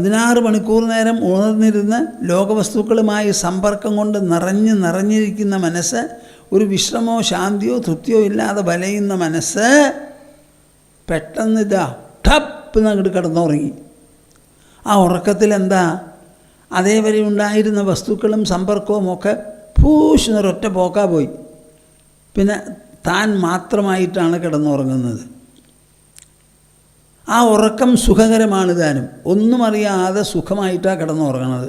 16 മണിക്കൂർ നേരം ഉണർന്നിരുന്ന് ലോകവസ്തുക്കളുമായി സമ്പർക്കം കൊണ്ട് നിറഞ്ഞിരിക്കുന്ന മനസ്സ്, ഒരു വിശ്രമോ ശാന്തിയോ തൃപ്തിയോ ഇല്ലാതെ വലയുന്ന മനസ്സ് പെട്ടെന്ന് ടപ്പ് അങ്ങോട്ട് കിടന്നുറങ്ങി. ആ ഉറക്കത്തിൽ എന്താ, അതേവരെ ഉണ്ടായിരുന്ന വസ്തുക്കളും സമ്പർക്കവും ഒക്കെ പൂശുന്നൊരൊറ്റ പോക്കാ പോയി. പിന്നെ താൻ മാത്രമായിട്ടാണ് കിടന്നുറങ്ങുന്നത്. ആ ഉറക്കം സുഖകരമാണ് താനും. ഒന്നും അറിയാതെ സുഖമായിട്ടാണ് കിടന്നുറങ്ങുന്നത്.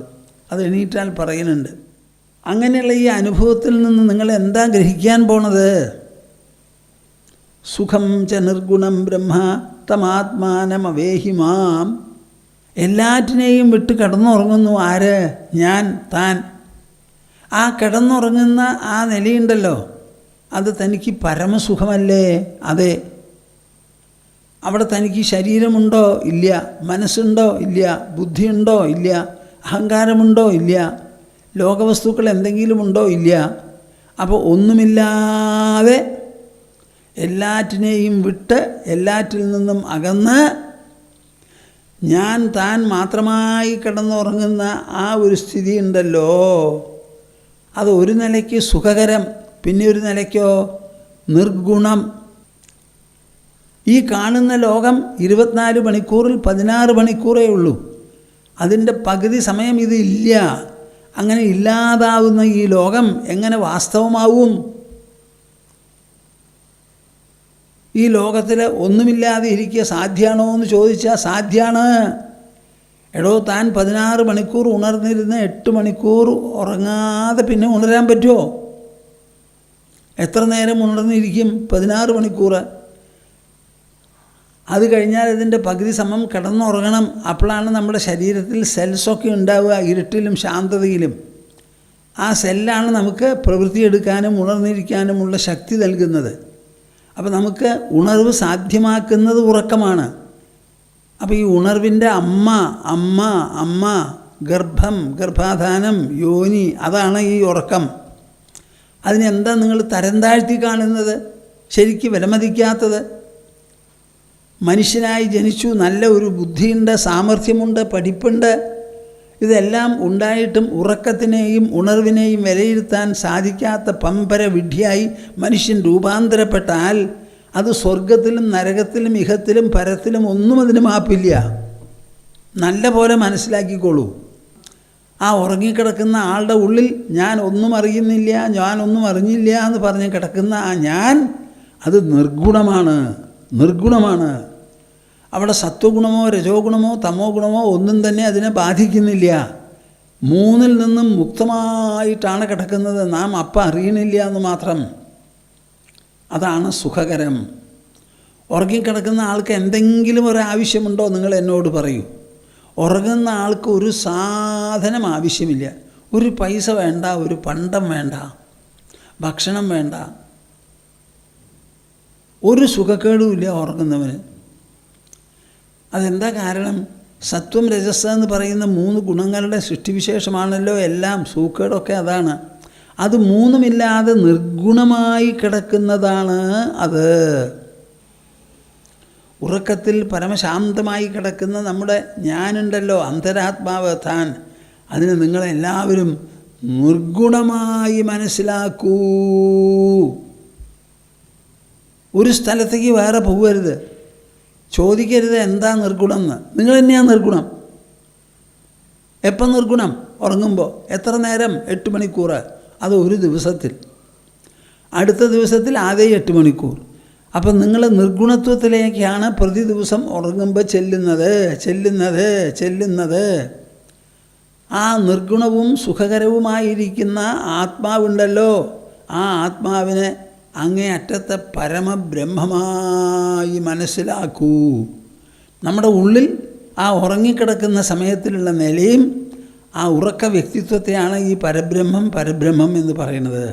അത് എണീറ്റാൽ പറയുന്നുണ്ട്. അങ്ങനെയുള്ള ഈ അനുഭവത്തിൽ നിന്ന് നിങ്ങൾ എന്താ ഗ്രഹിക്കാൻ പോണത്? സുഖം ച നിർഗുണം ബ്രഹ്മ തമാത്മാനമവേഹിമാം. എല്ലാറ്റിനെയും വിട്ട് കിടന്നുറങ്ങുന്നു ആര്? ഞാൻ, താൻ. ആ കിടന്നുറങ്ങുന്ന ആ നിലയുണ്ടല്ലോ, അത് തനിക്ക് പരമസുഖമല്ലേ? അതെ. അവിടെ തനിക്ക് ശരീരമുണ്ടോ? ഇല്ല. മനസ്സുണ്ടോ? ഇല്ല. ബുദ്ധിയുണ്ടോ? ഇല്ല. അഹങ്കാരമുണ്ടോ? ഇല്ല. ലോകവസ്തുക്കൾ എന്തെങ്കിലും ഉണ്ടോ? ഇല്ല. അപ്പോൾ ഒന്നുമില്ലാതെ എല്ലാറ്റിനെയും വിട്ട് എല്ലാറ്റിൽ നിന്നും അകന്ന് ഞാൻ താൻ മാത്രമായി കിടന്നുറങ്ങുന്ന ആ ഒരു സ്ഥിതി ഉണ്ടല്ലോ, അത് ഒരു നിലയ്ക്ക് സുഖകരം, പിന്നെ ഒരു നിലയ്ക്കോ നിർഗുണം. ഈ കാണുന്ന ലോകം 24 മണിക്കൂറിൽ 16 മണിക്കൂറേ ഉള്ളൂ. അതിൻ്റെ പകുതി സമയം ഇത് ഇല്ല. അങ്ങനെ ഇല്ലാതാവുന്ന ഈ ലോകം എങ്ങനെ വാസ്തവമാവും? ഈ ലോകത്തിൽ ഒന്നുമില്ലാതെ ഇരിക്കുക സാധ്യമാണോ എന്ന് ചോദിച്ചാൽ സാധ്യമാണ്. എടോ, താൻ 16 മണിക്കൂർ ഉണർന്നിരുന്ന് 8 മണിക്കൂർ ഉറങ്ങാതെ പിന്നെ ഉണരാൻ പറ്റുമോ? എത്ര നേരം ഉണർന്നിരിക്കും? 16 മണിക്കൂർ. അത് കഴിഞ്ഞാൽ ഇതിൻ്റെ പകുതി സമയം കിടന്നുറങ്ങണം. അപ്പോഴാണ് നമ്മുടെ ശരീരത്തിൽ സെൽസൊക്കെ ഉണ്ടാവുക, ഇരുട്ടിലും ശാന്തതയിലും. ആ സെല്ലാണ് നമുക്ക് പ്രവൃത്തിയെടുക്കാനും ഉണർന്നിരിക്കാനുമുള്ള ശക്തി നൽകുന്നത്. അപ്പോൾ നമുക്ക് ഉണർവ് സാധ്യമാക്കുന്നത് ഉറക്കമാണ്. അപ്പോൾ ഈ ഉണർവിൻ്റെ അമ്മ ഗർഭം, ഗർഭാധാനം, യോനി, അതാണ് ഈ ഉറക്കം. അതിനെന്താ നിങ്ങൾ തരം താഴ്ത്തി കാണുന്നത്, ശരിക്ക് വിലമതിക്കാത്തത്? മനുഷ്യനായി ജനിച്ചു, നല്ല ഒരു ബുദ്ധിയുണ്ട്, സാമർഥ്യമുണ്ട്, പഠിപ്പുണ്ട്. ഇതെല്ലാം ഉണ്ടായിട്ടും ഉറക്കത്തിനെയും ഉണർവിനെയും വിലയിരുത്താൻ സാധിക്കാത്ത പമ്പര വിഡ്ഢിയായി മനുഷ്യൻ രൂപാന്തരപ്പെട്ടാൽ അത് സ്വർഗത്തിലും നരകത്തിലും ഇഹത്തിലും പരത്തിലും ഒന്നും അതിന് മാപ്പില്ല. നല്ല പോലെ മനസ്സിലാക്കിക്കോളൂ. ആ ഉറങ്ങിക്കിടക്കുന്ന ആളുടെ ഉള്ളിൽ ഞാൻ ഒന്നും അറിയുന്നില്ല, ഞാനൊന്നും അറിഞ്ഞില്ല എന്ന് പറഞ്ഞ് കിടക്കുന്ന ആ ഞാൻ, അത് നിർഗുണമാണ്. അവിടെ സത്വഗുണമോ രജോ ഗുണമോ തമോ ഗുണമോ ഒന്നും തന്നെ അതിനെ ബാധിക്കുന്നില്ല. മൂന്നിൽ നിന്നും മുക്തമായിട്ടാണ് കിടക്കുന്നത്. നാം അപ്പം അറിയണില്ല എന്ന് മാത്രം. അതാണ് സുഖകരം. ഉറങ്ങിക്കിടക്കുന്ന ആൾക്ക് എന്തെങ്കിലും ഒരാവശ്യമുണ്ടോ? നിങ്ങൾ എന്നോട് പറയൂ. ഉറങ്ങുന്ന ആൾക്ക് ഒരു സാധനം ആവശ്യമില്ല. ഒരു പൈസ വേണ്ട, ഒരു പണ്ടം വേണ്ട, ഭക്ഷണം വേണ്ട, ഒരു സുഖക്കേടുമില്ല ഉറങ്ങുന്നവന്. അതെന്താ കാരണം? സത്വം രജസ് എന്ന് പറയുന്ന 3 ഗുണങ്ങളുടെ സൃഷ്ടിവിശേഷമാണല്ലോ എല്ലാം. സൂക്കേടൊക്കെ അതാണ്. അത് മൂന്നുമില്ലാതെ നിർഗുണമായി കിടക്കുന്നതാണ് അത്. ഉറക്കത്തിൽ പരമശാന്തമായി കിടക്കുന്ന നമ്മുടെ ഞാനുണ്ടല്ലോ, അന്തരാത്മാവ് താൻ, അതിന് നിങ്ങളെല്ലാവരും നിർഗുണമായി മനസ്സിലാക്കൂ. ഒരു സ്ഥലത്തേക്ക് വേറെ പോകരുത്. ചോദിക്കരുത് എന്താ നിർഗുണം എന്ന്. നിങ്ങൾ തന്നെയാണ് നിർഗുണം. എപ്പം നിർഗുണം? ഉറങ്ങുമ്പോൾ. എത്ര നേരം? 8 മണിക്കൂർ. അത് ഒരു ദിവസത്തിൽ. അടുത്ത ദിവസത്തിൽ അതേ 8 മണിക്കൂർ. അപ്പം നിങ്ങൾ നിർഗുണത്വത്തിലേക്കാണ് പ്രതി ദിവസം ഉറങ്ങുമ്പോൾ ചെല്ലുന്നത്. ആ നിർഗുണവും സുഖകരവുമായിരിക്കുന്ന ആത്മാവുണ്ടല്ലോ, ആ ആത്മാവിനെ അങ്ങേയറ്റത്തെ പരമബ്രഹ്മമായി മനസ്സിലാക്കൂ. നമ്മുടെ ഉള്ളിൽ ആ ഉറങ്ങിക്കിടക്കുന്ന സമയത്തിലുള്ള നിലയും ആ ഉറക്ക വ്യക്തിത്വത്തെയാണ് ഈ പരബ്രഹ്മം എന്ന് പറയുന്നത്.